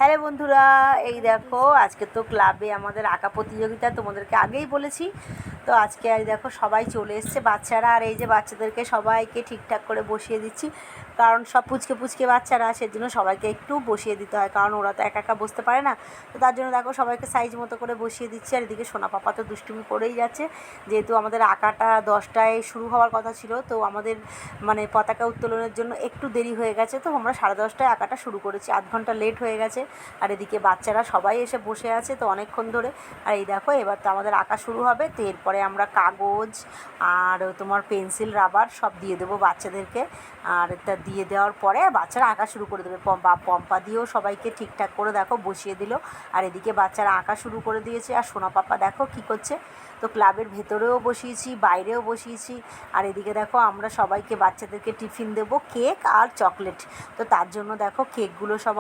Hello বন্ধুরা, এই দেখো আজকে তো ক্লাবে আমাদের আঁকা প্রতিযোগিতা, তোমাদেরকে আগেই বলেছি। তো আজকে আর দেখো সবাই চলে এসছে বাচ্চারা, আর এই যে বাচ্চাদেরকে সবাইকে ঠিকঠাক করে বসিয়ে দিচ্ছি, কারণ সব পুচকে পুচকে বাচ্চারা, সেজন্য সবাইকে একটু বসিয়ে দিতে হয়, কারণ ওরা তো একা একা বসতে পারে না। তো তার জন্য দেখো সবাইকে সাইজ মতো করে বসিয়ে দিচ্ছি। আর এদিকে সোনা পাপা তো দুষ্টুমি করেই যাচ্ছে, যেহেতু আমাদের আঁকাটা 10টায় শুরু হওয়ার কথা ছিল, তো আমাদের মানে পতাকা উত্তোলনের জন্য একটু দেরি হয়ে গেছে, তো আমরা 10:30টায় আঁকাটা শুরু করেছি, আধ ঘন্টা লেট হয়ে গেছে। আর এদিকে বাচ্চারা সবাই এসে বসে আছে তো অনেকক্ষণ ধরে। আর এই দেখো এবার তো আমাদের আঁকা শুরু হবে, তো এরপরে আমরা কাগজ আর তোমার পেন্সিল রাবার সব দিয়ে দেবো বাচ্চাদেরকে। আর এটা দিয়ে দেওয়ার পরে বাচ্চারা আঁকা শুরু করে দেবে। পম্পা দিয়েও সবাইকে ঠিকঠাক করে দেখো বসিয়ে দিল। আর এদিকে বাচ্চারা আঁকা শুরু করে দিয়েছে। আর সোনা পাপা দেখো কী করছে, তো ক্লাবের ভেতরেও বসিয়েছি, বাইরেও বসিয়েছি। আর এদিকে দেখো আমরা সবাইকে বাচ্চাদেরকে টিফিন দেবো, কেক আর চকলেট। তো তার জন্য দেখো কেকগুলো সব